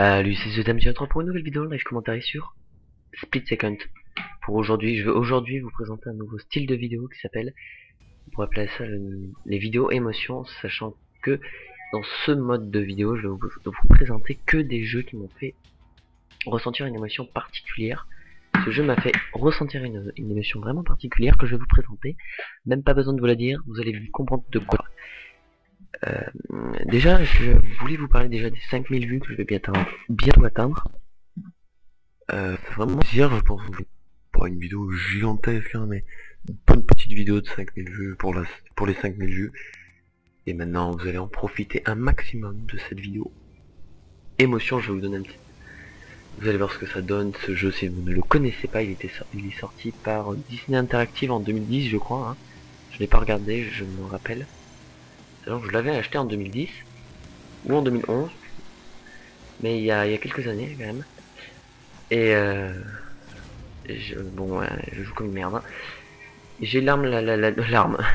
Salut, c'est The Damien pour une nouvelle vidéo live commentaire sur Split Second. Pour aujourd'hui, je veux aujourd'hui vous présenter un nouveau style de vidéo qui s'appelle, on pourrait appeler ça les vidéos émotions, sachant que dans ce mode de vidéo, je vais vous présenter que des jeux qui m'ont fait ressentir une émotion particulière. Ce jeu m'a fait ressentir une émotion vraiment particulière que je vais vous présenter. Même pas besoin de vous la dire, vous allez comprendre de quoi. Déjà, je voulais vous parler déjà des 5000 vues que je vais bientôt atteindre. C'est vraiment plaisir, je pense, pas une vidéo gigantesque, hein, mais une bonne petite vidéo de 5000 vues pour les 5000 vues. Et maintenant, vous allez en profiter un maximum de cette vidéo. Émotion, je vais vous donner un petit... Vous allez voir ce que ça donne, ce jeu, si vous ne le connaissez pas, il est sorti par Disney Interactive en 2010, je crois. Hein. Je l'ai pas regardé, je me rappelle. Alors, je l'avais acheté en 2010, ou en 2011, mais il y a quelques années, quand même. Et bon, je joue comme une merde. Hein. J'ai l'arme,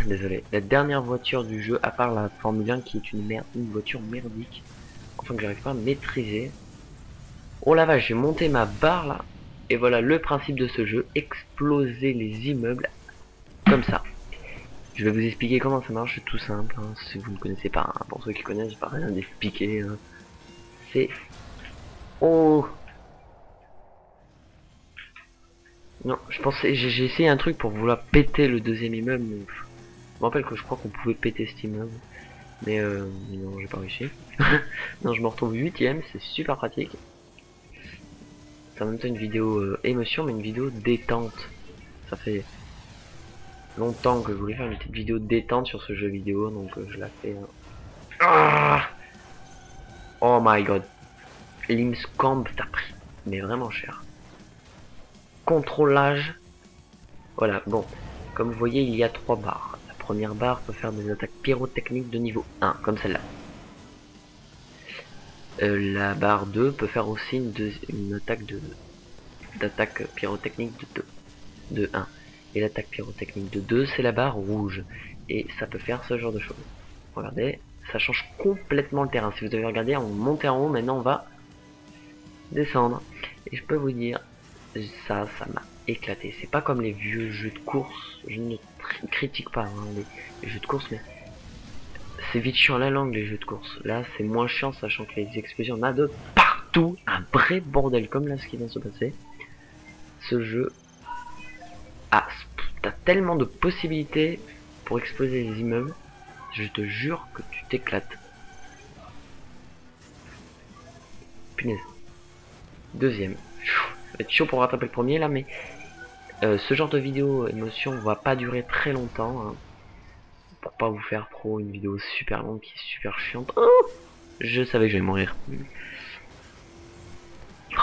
désolé. La dernière voiture du jeu, à part la Formule 1 qui est une voiture merdique. Enfin que j'arrive pas à maîtriser. Oh la vache, j'ai monté ma barre là. Et voilà le principe de ce jeu, exploser les immeubles comme ça. Je vais vous expliquer comment ça marche, c'est tout simple, hein, si vous ne connaissez pas. Hein. Pour ceux qui connaissent, j'ai pas rien d'expliquer. Hein. C'est... Oh, non, je pensais, j'ai essayé un truc pour vouloir péter le deuxième immeuble. Mais je me rappelle que je crois qu'on pouvait péter cet immeuble. Mais non, j'ai pas réussi. Non, je me retrouve 8ème, c'est super pratique. C'est en même temps une vidéo émotion, mais une vidéo détente. Ça fait longtemps que je voulais faire une petite vidéo détente sur ce jeu vidéo, donc je la fais. Ah, oh my god. L'Imscamp t'as pris, mais vraiment cher. Contrôlage. Voilà, bon. Comme vous voyez, il y a 3 barres. La première barre peut faire des attaques pyrotechniques de niveau 1, comme celle-là. La barre 2 peut faire aussi une attaque d'attaque pyrotechnique de 1. Et l'attaque pyrotechnique de 2, c'est la barre rouge. Et ça peut faire ce genre de choses. Regardez, ça change complètement le terrain. Si vous avez regardé, on montait en haut, maintenant on va descendre. Et je peux vous dire, ça m'a éclaté. C'est pas comme les vieux jeux de course. Je ne critique pas hein, les jeux de course, mais c'est vite chiant la langue les jeux de course. Là, c'est moins chiant, sachant que les explosions, on a de partout. Un vrai bordel, comme là ce qui vient de se passer. Ce jeu, ah, t'as tellement de possibilités pour exploser les immeubles. Je te jure que tu t'éclates. Punaise. Deuxième. Ça va être chaud pour rattraper le premier là, mais ce genre de vidéo émotion va pas durer très longtemps. Hein, pour pas vous faire trop une vidéo super longue qui est super chiante. Oh, je savais que j'allais mourir.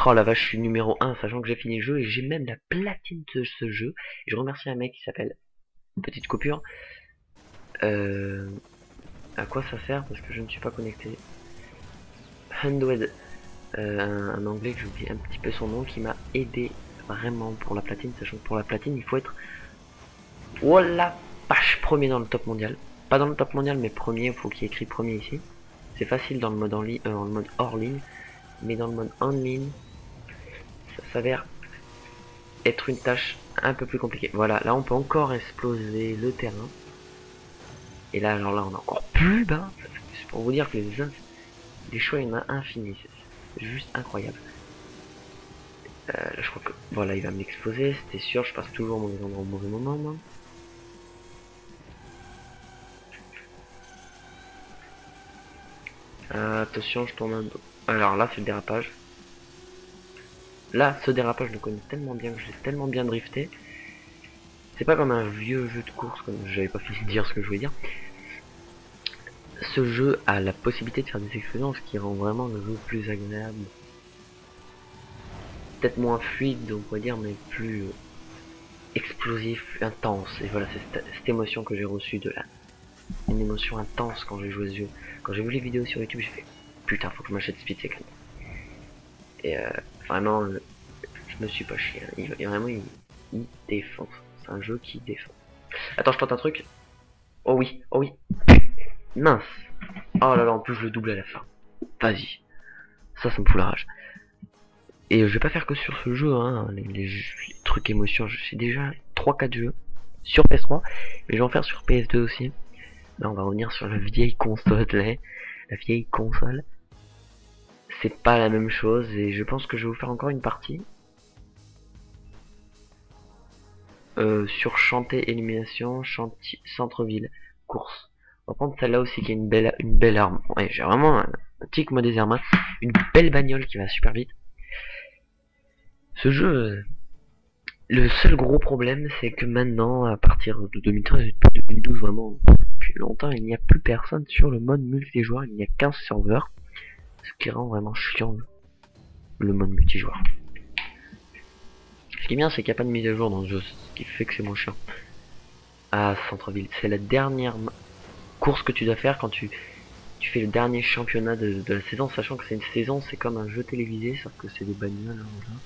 Oh la vache, je suis numéro 1, sachant que j'ai fini le jeu et j'ai même la platine de ce jeu. Et je remercie un mec qui s'appelle Petite Coupure. À quoi ça sert? Parce que je ne suis pas connecté. Handwed, un anglais que j'oublie un petit peu son nom, qui m'a aidé vraiment pour la platine, sachant que pour la platine il faut être... Oh la vache, premier dans le top mondial. Pas dans le top mondial mais premier, il faut qu'il y ait écrit premier ici. C'est facile dans le mode dans le mode hors ligne, mais dans le mode en ligne, ça s'avère être une tâche un peu plus compliquée. Voilà, là on peut encore exploser le terrain. Et là, alors là, on est encore plus bas. C'est pour vous dire que les choix, il y en a infini. C'est juste incroyable. Je crois que voilà, il va m'exploser, c'était sûr. Je passe toujours au mauvais endroit au mauvais moment. Moi. Attention, je tourne un peu. Alors là, c'est le dérapage. Là, ce dérapage, je le connais tellement bien que je l'ai tellement bien drifté. C'est pas comme un vieux jeu de course, comme j'avais pas fini de dire ce que je voulais dire. Ce jeu a la possibilité de faire des explosions, ce qui rend vraiment le jeu plus agréable. Peut-être moins fluide, on pourrait dire, mais plus explosif, intense. Et voilà, c'est cette émotion que j'ai reçue de là. Une émotion intense quand j'ai joué ce jeu. Quand j'ai vu les vidéos sur YouTube, j'ai fait putain, faut que je m'achète Split Second. Et vraiment, je me suis pas chié. Hein. Vraiment, il défonce. C'est un jeu qui défonce. Attends, je tente un truc. Oh oui, oh oui. Mince. Oh là là, en plus je le double à la fin. Vas-y. Ça me fout la rage. Et je vais pas faire que sur ce jeu, hein, les trucs émotions, j'ai déjà 3-4 jeux sur PS3, mais je vais en faire sur PS2 aussi. Là on va revenir sur la vieille console, la vieille console. C'est pas la même chose et je pense que je vais vous faire encore une partie sur chanter élimination, centre-ville, course. On va prendre celle-là aussi qui est une belle arme. Ouais, j'ai vraiment un tic moi des armes, une belle bagnole qui va super vite. Ce jeu, le seul gros problème, c'est que maintenant, à partir de 2013 et depuis 2012, vraiment, depuis longtemps, il n'y a plus personne sur le mode multijoueur, il n'y a qu'un serveur, ce qui rend vraiment chiant le mode multijoueur. Ce qui est bien, c'est qu'il n'y a pas de mise à jour dans ce jeu, ce qui fait que c'est moins chiant. Ah, centre-ville, c'est la dernière course que tu dois faire quand tu fais le dernier championnat de la saison, sachant que c'est une saison, c'est comme un jeu télévisé, sauf que c'est des bagnoles, hein,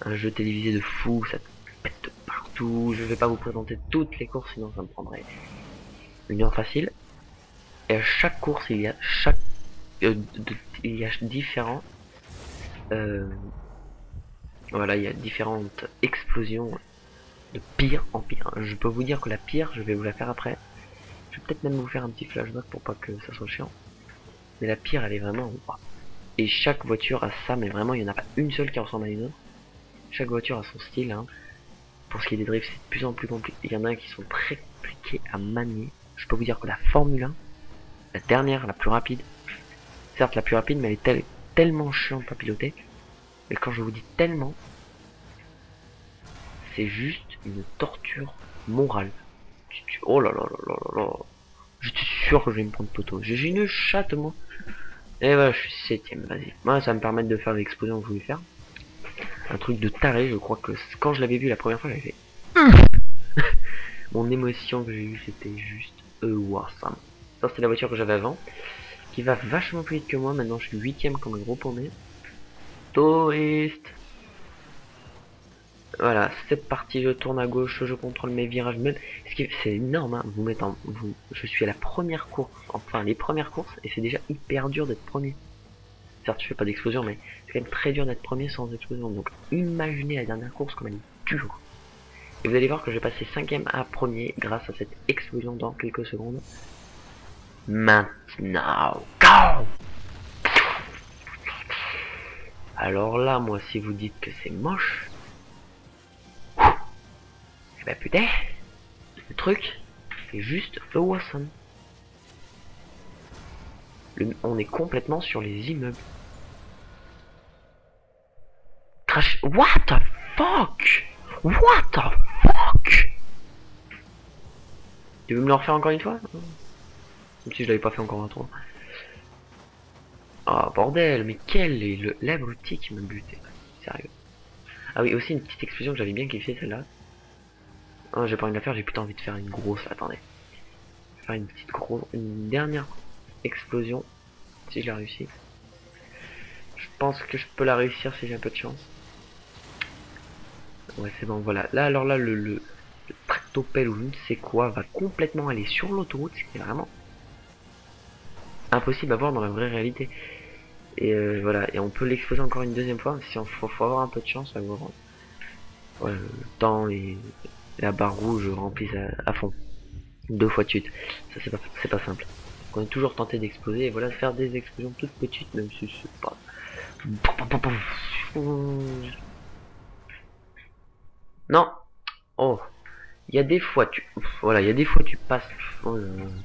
un jeu télévisé de fou, ça te pète de partout. Je vais pas vous présenter toutes les courses, sinon ça me prendrait une heure facile. Et à chaque course, il y a différents voilà, il y a différentes explosions de pire en pire. Je peux vous dire que la pire, je vais vous la faire après. Je vais peut-être même vous faire un petit flashback pour pas que ça soit chiant. Mais la pire, elle est vraiment... Et chaque voiture a ça, mais vraiment, il n'y en a pas une seule qui ressemble à une autre. Chaque voiture a son style, hein. Pour ce qui est des drifts, c'est de plus en plus compliqué. Il y en a qui sont très compliqués à manier. Je peux vous dire que la Formule 1, la dernière, la plus rapide, certes la plus rapide, mais elle est tellement chiante à piloter. Et quand je vous dis tellement, c'est juste une torture morale. Oh là là là là là là. J'étais sûr que je vais me prendre poteau. J'ai une chatte, moi. Et voilà, je suis 7ème, vas-y. Moi, ça va me permettre de faire l'explosion que je voulais faire. Un truc de taré, je crois que quand je l'avais vu la première fois, j'avais fait... Mon émotion que j'ai eue, c'était juste awesome. Ça, c'était la voiture que j'avais avant, qui va vachement plus vite que moi. Maintenant, je suis 8ème comme un gros paumé. Touriste. Voilà, c'est parti, je tourne à gauche, je contrôle mes virages, même... C'est énorme, hein, je suis à la première course, enfin les premières courses, et c'est déjà hyper dur d'être premier. Certes, je fais pas d'explosion, mais c'est quand même très dur d'être premier sans explosion. Donc imaginez la dernière course comme elle est dure. Et vous allez voir que je vais passer 5ème à premier grâce à cette explosion dans quelques secondes. Maintenant, go! Alors là, moi, si vous dites que c'est moche, eh ben putain, le truc, c'est juste awesome. On est complètement sur les immeubles. Crash. What the fuck? What the fuck? Tu veux me le refaire encore une fois? Comme si je l'avais pas fait encore un tour. Oh bordel, mais quel est l'abruti qui m'a buté? Sérieux. Ah oui, aussi une petite explosion que j'avais bien kiffé celle-là. Oh, j'ai pas envie de la faire, j'ai plutôt envie de faire une grosse. Attendez. Je vais faire une petite une dernière explosion. Si je la réussis. Je pense que je peux la réussir si j'ai un peu de chance. Ouais, c'est bon, voilà. Là, alors là, le tractopelle ou je ne sais quoi va complètement aller sur l'autoroute, ce qui est vraiment impossible à voir dans la vraie réalité. Et voilà, et on peut l'exploser encore une deuxième fois, si on faut avoir un peu de chance, à voir. Ouais, le temps et la barre rouge remplissent à fond. 2 fois de suite. Ça, c'est pas simple. Donc, on est toujours tenté d'exploser, et voilà, de faire des explosions toutes petites, même si c'est pas... Non. Oh. Il y a des fois voilà, il y a des fois tu passes. Oh,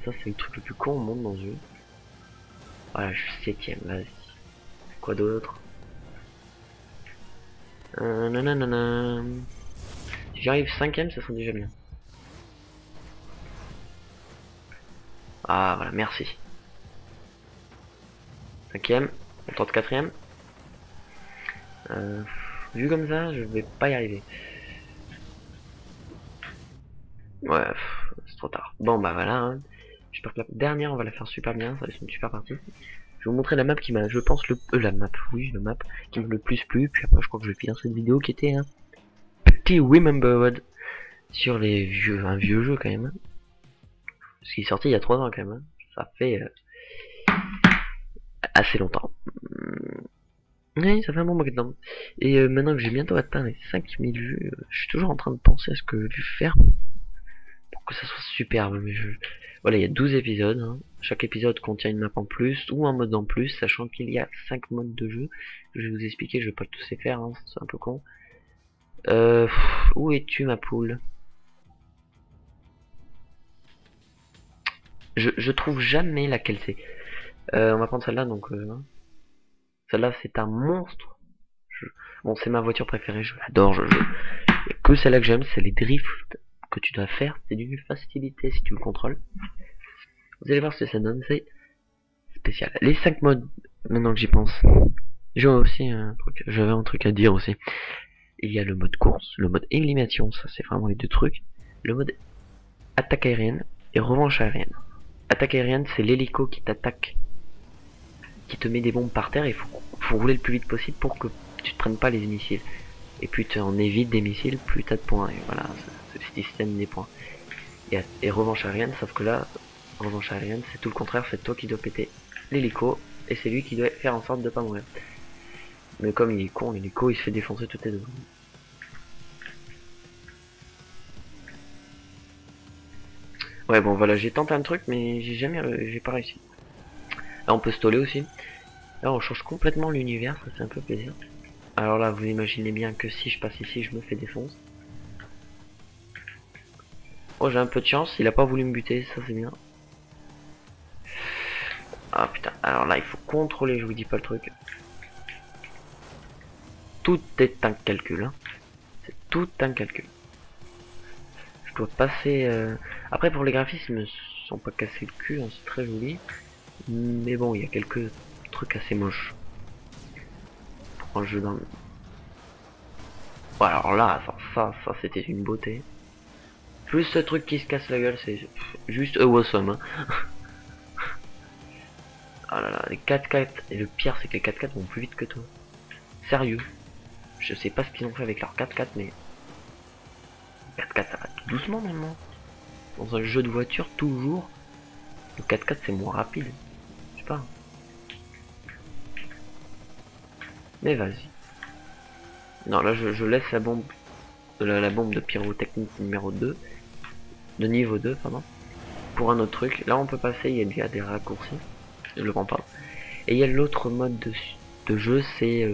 ça c'est le truc le plus con au monde dans ce jeu. Voilà, je suis 7ème, vas-y. Quoi d'autre? Nanana. Si j'arrive 5ème, ça serait déjà bien. Ah voilà, merci. 5ème, on tente 4ème. Vu comme ça, je vais pas y arriver. Ouais, c'est trop tard. Bon bah voilà, hein. J'espère que la dernière on va la faire super bien, ça va être une super partie. Je vais vous montrer la map qui m'a, je pense, la map qui m'a le plus plu. Puis après je crois que je vais finir cette vidéo qui était un petit Remembered sur un vieux jeu quand même. Hein. Ce qui est sorti il y a 3 ans quand même. Hein. Ça fait assez longtemps. Oui, ça fait un bon bac dedans. Et maintenant que j'ai bientôt atteint les 5000 vues, je suis toujours en train de penser à ce que je vais faire pour que ça soit superbe. Mais voilà, il y a 12 épisodes. Hein. Chaque épisode contient une map en plus ou un mode en plus, sachant qu'il y a 5 modes de jeu. Je vais vous expliquer, je vais pas tous les faire, hein, c'est un peu con. Où es-tu ma poule? Je trouve jamais laquelle c'est. On va prendre celle-là, donc celle-là c'est un monstre. Bon, c'est ma voiture préférée, je l'adore, y a que celle-là que j'aime, c'est les drifts que tu dois faire, c'est d'une facilité si tu le contrôles. Vous allez voir ce que ça donne, c'est spécial. Les 5 modes, maintenant que j'y pense, j'avais un truc à dire aussi. Il y a le mode course, le mode élimination, ça c'est vraiment les deux trucs. Le mode attaque aérienne et revanche aérienne. Attaque aérienne, c'est l'hélico qui t'attaque, qui te met des bombes par terre et faut rouler le plus vite possible pour que tu te prennes pas les missiles. Et plus tu en évites des missiles, plus t'as de points. Et voilà, c'est le système des points. Et revanche aérienne, sauf que là, revanche aérienne, c'est tout le contraire, c'est toi qui dois péter l'hélico, et c'est lui qui doit faire en sorte de pas mourir. Mais comme il est con, l'hélico, il se fait défoncer toutes les deux. Ouais, bon voilà, j'ai tenté un truc, mais j'ai pas réussi. Là, on peut stoller aussi. Là, on change complètement l'univers, ça fait un peu plaisir. Alors là, vous imaginez bien que si je passe ici, je me fais défoncer. Oh, j'ai un peu de chance, il a pas voulu me buter, ça c'est bien. Ah putain, alors là, il faut contrôler, je vous dis pas le truc. Tout est un calcul, hein. C'est tout un calcul. Je dois passer... Après, pour les graphismes, ils sont pas cassés le cul, hein, c'est très joli. Mais bon, il y a quelques trucs assez moches. Pour un jeu dans... Bon, alors là, ça c'était une beauté. Plus ce truc qui se casse la gueule, c'est juste awesome. Hein. Oh là là, les 4x4. Et le pire, c'est que les 4x4 vont plus vite que toi. Sérieux. Je sais pas ce qu'ils ont fait avec leurs 4x4, mais... 4x4, ça va tout doucement, normalement. Dans un jeu de voiture, toujours, le 4x4, c'est moins rapide. Je sais pas. Mais vas-y. Non, là, je laisse la bombe... La bombe de pyrotechnique numéro 2. De niveau 2, pardon. Pour un autre truc. Là, on peut passer, il y a déjà des raccourcis. Je le prends pas. Et il y a l'autre mode de jeu, c'est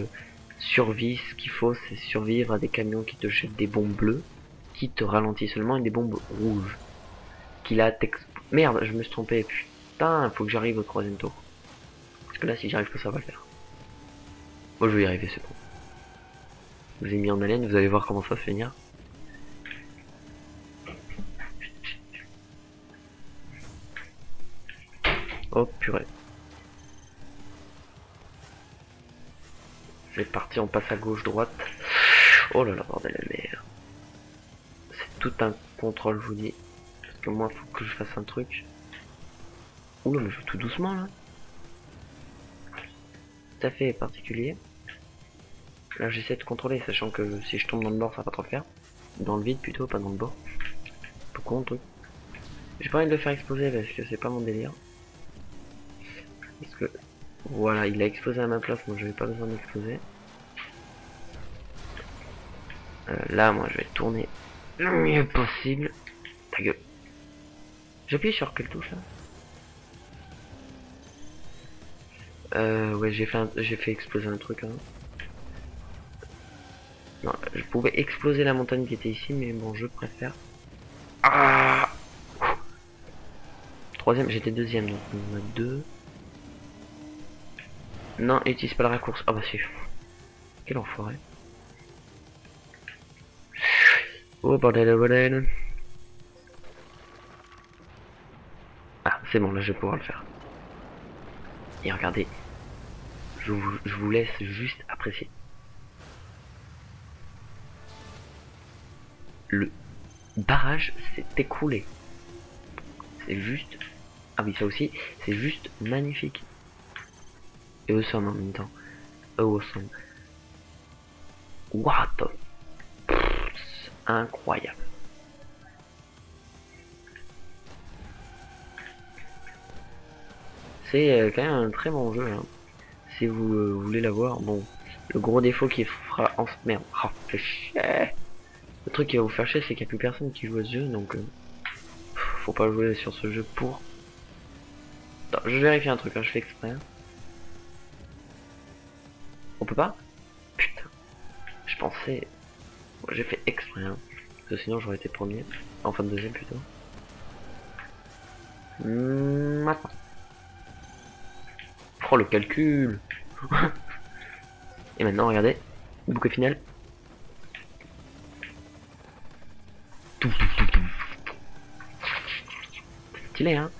survie. Ce qu'il faut, c'est survivre à des camions qui te jettent des bombes bleues, qui te ralentissent seulement, et des bombes rouges. Qui là merde, je me suis trompé. Putain, faut que j'arrive au 3ème tour. Parce que là, si j'arrive pas, ça va le faire. Moi, je vais y arriver, c'est bon. Je vous ai mis en haleine, vous allez voir comment ça va se finir. Oh purée. Je vais partir, on passe à gauche, droite. Oh là là, bordel de merde. C'est tout un contrôle, je vous dis. Parce que moi, faut que je fasse un truc. Oula, mais je vais tout doucement là. Tout à fait particulier. Là, j'essaie de contrôler, sachant que si je tombe dans le bord, ça va pas trop le faire. Dans le vide plutôt, pas dans le bord. Un peu con le truc. J'ai pas envie de le faire exploser parce que c'est pas mon délire. Parce que voilà, il a explosé à ma place, moi j'avais pas besoin d'exploser. Là, moi je vais tourner le mieux possible. Ta gueule. J'appuie sur quelle touche là? Ouais, j'ai fait exploser un truc. Hein. Non, je pouvais exploser la montagne qui était ici, mais bon, je préfère. Ah! Troisième, j'étais deuxième, donc on en a deux. Non, utilise pas le raccourci. Ah bah c'est fou. Quel enfoiré. Oh bordel, bordel. Ah, c'est bon, là je vais pouvoir le faire. Et regardez, je vous laisse juste apprécier. Le barrage s'est écroulé. C'est juste... Ah oui, ça aussi, c'est juste magnifique. Et awesome en même temps. Awesome. What the... Pff, incroyable. C'est quand même un très bon jeu. Hein. si vous voulez la voir. Bon, le gros défaut qui fera en merde, oh, fait chier. Le truc qui va vous faire chier, c'est qu'il n'y a plus personne qui joue à ce jeu, donc faut pas jouer sur ce jeu pour. Attends, je vérifie un truc, hein, je fais exprès. Hein. On peut pas? Putain, je pensais. Bon, j'ai fait exprès, hein, parce que sinon j'aurais été premier, enfin deuxième plutôt. Maintenant. Oh le calcul. Et maintenant regardez, boucle finale. Stylé hein.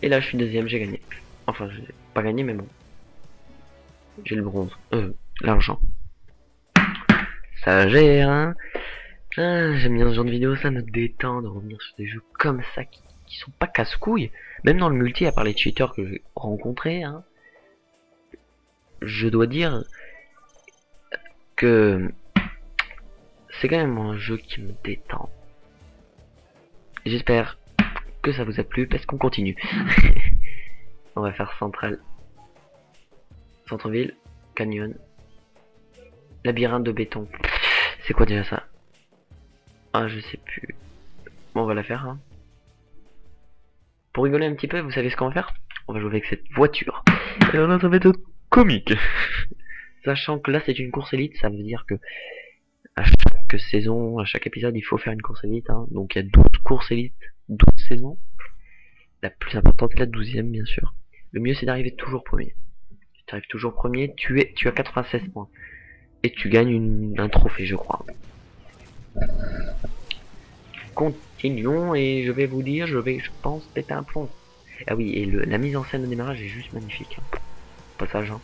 Et là je suis deuxième, j'ai gagné. Enfin j'ai pas gagné mais bon. J'ai le bronze. L'argent. Ça gère hein. Ah, j'aime bien ce genre de vidéo, ça me détend de revenir sur des jeux comme ça qui sont pas casse-couilles. Même dans le multi, à part les cheaters que j'ai rencontrés, hein, je dois dire que c'est quand même un jeu qui me détend. J'espère que ça vous a plu parce qu'on continue. On va faire centrale, centre-ville, canyon, labyrinthe de béton. C'est quoi déjà ça? Ah je sais plus. Bon on va la faire hein. Pour rigoler un petit peu, vous savez ce qu'on va faire? On va jouer avec cette voiture. Et on a ça va être comique. Sachant que là c'est une course élite, ça veut dire que à chaque saison, à chaque épisode, il faut faire une course élite. Hein. Donc il y a 12 courses élites, 12 saisons. La plus importante est la 12e bien sûr. Le mieux c'est d'arriver toujours premier. Si tu arrives toujours premier, tu as 96 points. Et tu gagnes un trophée je crois. Continuons et je vais vous dire, je pense péter un plomb. Ah oui, et la mise en scène au démarrage est juste magnifique. Hein. Passage. Hein.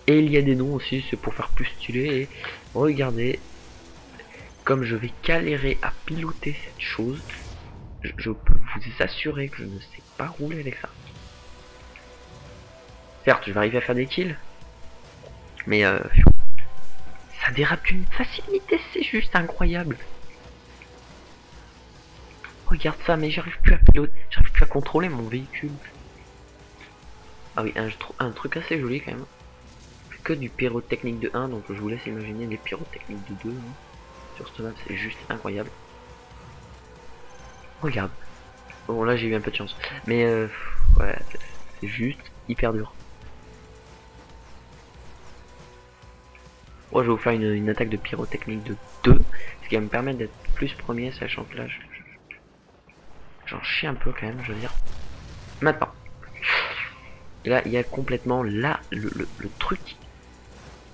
Et il y a des noms aussi, c'est pour faire plus stylé. Et regardez, comme je vais galérer à piloter cette chose, je peux vous assurer que je ne sais pas rouler avec ça. Certes, je vais arriver à faire des kills, mais ça dérape d'une facilité, c'est juste incroyable. Regarde ça, mais j'arrive plus à piloter, j'arrive plus à contrôler mon véhicule. Ah oui, un truc assez joli quand même. C'est que du pyrotechnique de 1, donc je vous laisse imaginer les pyrotechniques de 2. Hein. Sur ce map, c'est juste incroyable. Regarde. Bon là j'ai eu un peu de chance. Mais ouais, c'est juste hyper dur. Moi je vais vous faire une attaque de pyrotechnique de 2. Ce qui va me permettre d'être plus premier, sachant que là j'en chie un peu quand même, je veux dire. Maintenant. Et là il y a complètement là le truc.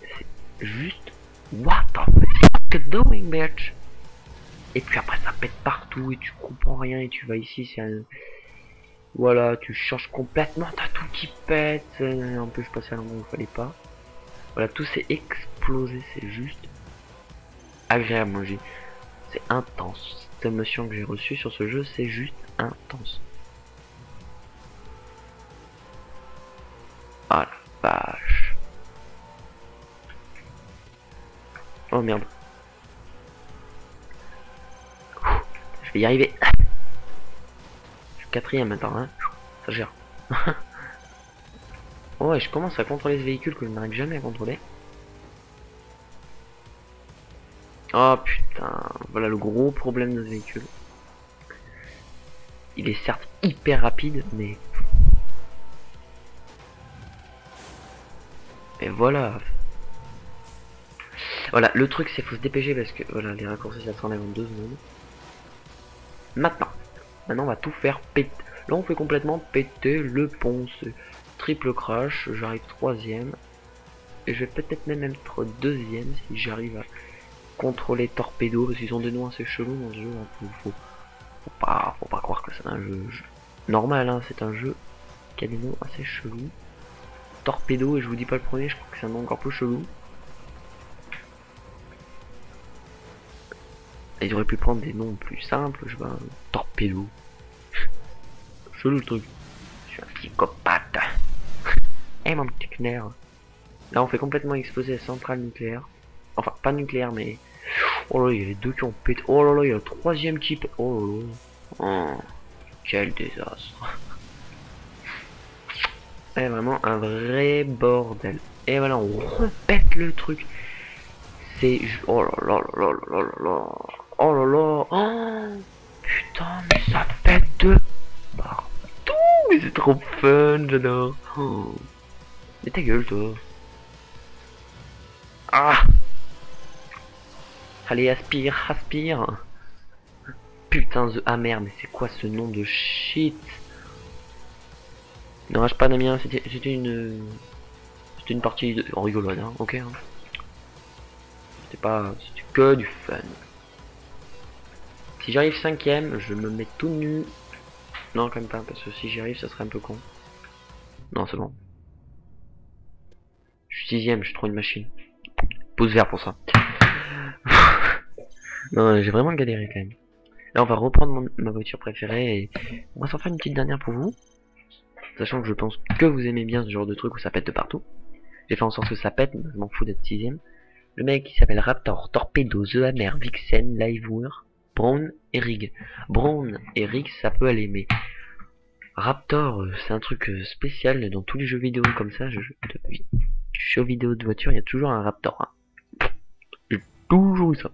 C'est juste. What the fuck doing bitch? Et puis après ça pète partout et tu comprends rien et tu vas ici, c'est un... Voilà, tu changes complètement, t'as tout qui pète. En plus je passais à l'endroit où il fallait pas. Voilà, tout s'est explosé, c'est juste agréable, moi j'ai... C'est intense. Cette émotion que j'ai reçue sur ce jeu, c'est juste intense. Ah la vache. Oh merde. Je vais y arriver. Je suis quatrième maintenant, hein. Ça gère. Ouais, je commence à contrôler ce véhicule que je n'arrive jamais à contrôler. Oh putain, voilà le gros problème de ce véhicule. Il est certes hyper rapide, mais... Et voilà. Voilà, le truc c'est faut se dépêcher parce que voilà, les raccourcis ça s'enlève en 2 secondes. Maintenant on va tout faire péter. Là on fait complètement péter le pont. Triple crash, j'arrive troisième. Et je vais peut-être même être deuxième si j'arrive à contrôler Torpedo. Parce qu'ils ont des noms assez chelous dans ce jeu. Hein. Faut pas croire que c'est un jeu normal, hein. C'est un jeu qui a des noms assez chelous. Torpedo, et je vous dis pas le premier, je crois que c'est un nom encore plus chelou. Et ils auraient pu prendre des noms plus simples, je vois, Torpedo. Chelou le truc. Je suis un psychopathe. Eh mon petit kner. Là on fait complètement exploser la centrale nucléaire. Enfin pas nucléaire mais... Oh là il y a les deux qui ont pété. Oh là là il y a le troisième qui pète. Oh là là. Oh, quel désastre. est vraiment un vrai bordel. Et voilà, on répète le truc. C'est... Oh là là là là là là. Oh là là. Oh, putain, mais ça pète de partout. Mais c'est trop fun, j'adore. Oh. Mais ta gueule, toi. Ah. Allez, aspire, aspire. Putain, The Hammer, mais c'est quoi ce nom de shit? Ne rage pas, Damien, c'était une partie en rigolade, hein, ok hein. C'était que du fun. Si j'arrive 5ème, je me mets tout nu. Non, quand même pas, parce que si j'y arrive, ça serait un peu con. Non, c'est bon. Je suis 6ème, je suis trop une machine. Pouce vert pour ça. Non, j'ai vraiment galéré quand même. Là, on va reprendre ma voiture préférée et on va s'en faire une petite dernière pour vous. Sachant que je pense que vous aimez bien ce genre de truc où ça pète de partout. J'ai fait en sorte que ça pète, mais je m'en fous d'être 6ème. Le mec qui s'appelle Raptor, Torpedo, The Hammer, Vixen, Livewire, Brown et Rig. Brown et Rig, ça peut aller, mais Raptor, c'est un truc spécial dans tous les jeux vidéo comme ça. Jeux vidéo de voiture, il y a toujours un Raptor. Hein. J'ai toujours eu ça.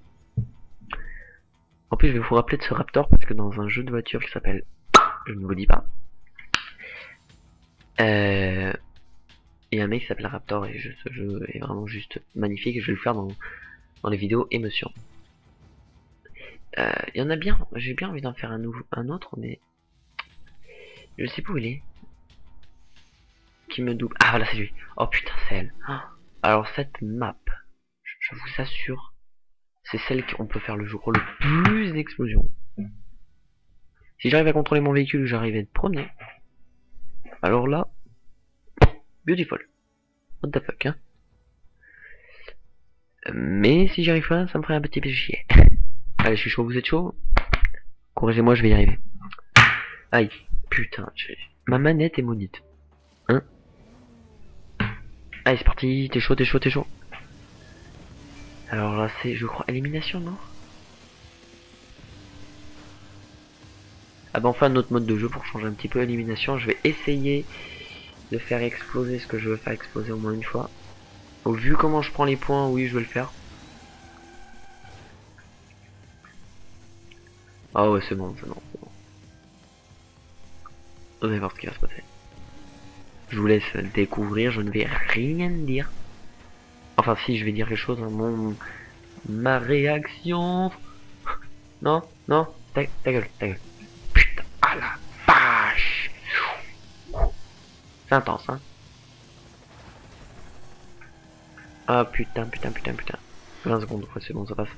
En plus, je vais vous rappeler de ce Raptor parce que dans un jeu de voiture qui s'appelle, je ne vous dis pas, il y a un mec qui s'appelle Raptor et ce jeu est vraiment juste magnifique. Je vais le faire dans les vidéos émotion. Il y en a bien, j'ai bien envie d'en faire un autre, mais je sais pas où il est. Qui me double. Ah voilà, c'est lui. Oh putain, c'est elle. Alors cette map, je vous assure, c'est celle qu'on peut faire le plus d'explosions. Si j'arrive à contrôler mon véhicule, j'arrive à être premier. Alors là, beautiful. What the fuck, hein. Mais si j'y arrive pas, ça me ferait un petit peu chier. Allez, je suis chaud, vous êtes chaud? Corrigez-moi, je vais y arriver. Aïe, putain, ma manette est maudite. Hein? Allez, c'est parti, t'es chaud, t'es chaud, t'es chaud. Alors là, c'est, je crois, élimination, non? Ah bah enfin, notre mode de jeu pour changer un petit peu élimination. Je vais essayer de faire exploser ce que je veux faire exploser au moins une fois. Donc, vu comment je prends les points, oui, je vais le faire. Ah ouais, c'est bon, c'est bon, c'est bon. Vous allez voir ce qui va se passer. Je vous laisse découvrir, je ne vais rien dire. Enfin si, je vais dire quelque chose, hein, ma réaction... Non, non, ta gueule, ta gueule. Putain, ah la vache. C'est intense, hein. Ah putain, putain, putain, putain. 20 secondes, ouais, c'est bon, ça passe.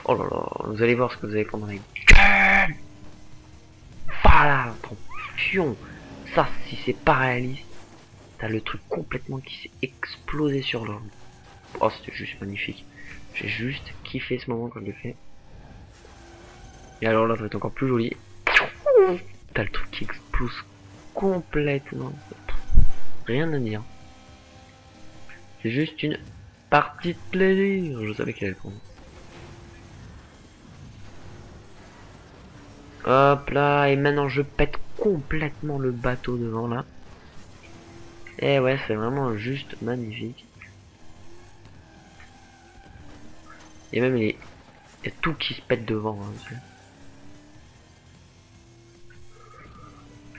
Oh là là, vous allez voir ce que vous allez prendre avec gueule. Voilà, ton pion. Ça, si c'est pas réaliste, t'as le truc complètement qui s'est explosé sur l'homme. Oh, c'était juste magnifique. J'ai juste kiffé ce moment quand je l'ai fait. Et alors là, ça va être encore plus joli. T'as le truc qui explose complètement. Rien à dire. C'est juste une partie de plaisir. Je savais qu'elle allait prendre. Hop là, et maintenant je pète complètement le bateau devant là. Et ouais, c'est vraiment juste magnifique. Et même il y a tout qui se pète devant. Hein,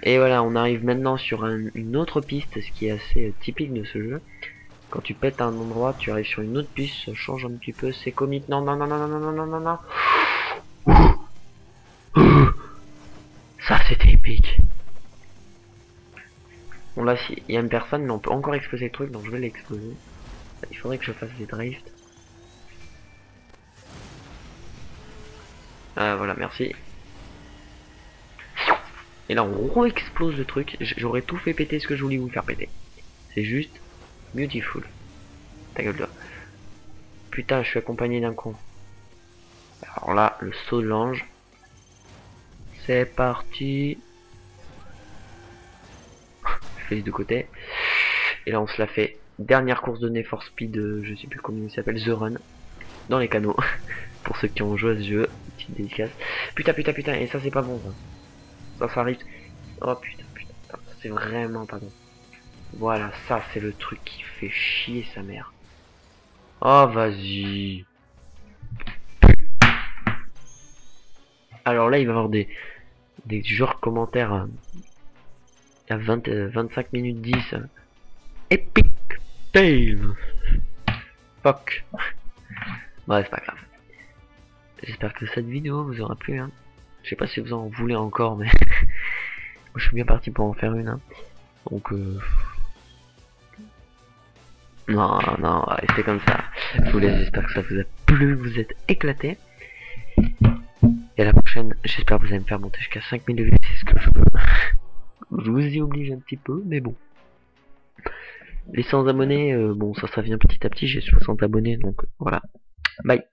et voilà, on arrive maintenant sur une autre piste, ce qui est assez typique de ce jeu. Quand tu pètes à un endroit, tu arrives sur une autre piste, ça change un petit peu, c'est comique. Non, non, non, non, non, non, non, non, non. Ça, c'était épique. Bon, là, il y a une personne, mais on peut encore exploser le truc, donc je vais l'exploser. Il faudrait que je fasse des drifts. Ah, voilà, merci. Et là, on re-explose le truc. J'aurais tout fait péter ce que je voulais vous faire péter. C'est juste beautiful. Ta gueule là. Putain, je suis accompagné d'un con. Alors là, le saut de l'ange. C'est parti. Je fais les deux côtés. Et là, on se la fait. Dernière course de Need for Speed, je sais plus comment il s'appelle, The Run. Dans les canaux. Pour ceux qui ont joué à ce jeu. Petite dédicace. Putain, putain, putain. Et ça, c'est pas bon. Ça arrive. Oh putain, putain. C'est vraiment pas bon. Voilà, ça c'est le truc qui fait chier sa mère. Oh, vas-y. Alors là, il va y avoir des genres commentaires à 25 minutes 10. Epic fail. Fuck. Bref, c'est pas grave. J'espère que cette vidéo vous aura plu. Hein. Je sais pas si vous en voulez encore, mais je suis bien parti pour en faire une. Hein. Donc, non, non, restez comme ça. Je vous laisse, j'espère que ça vous a plu, vous êtes éclatés. Et à la prochaine, j'espère que vous allez me faire monter jusqu'à 5000 vues, c'est ce que je veux. Je vous y oblige un petit peu, mais bon. Les 100 abonnés, bon, ça vient petit à petit, j'ai 60 abonnés, donc voilà. Bye.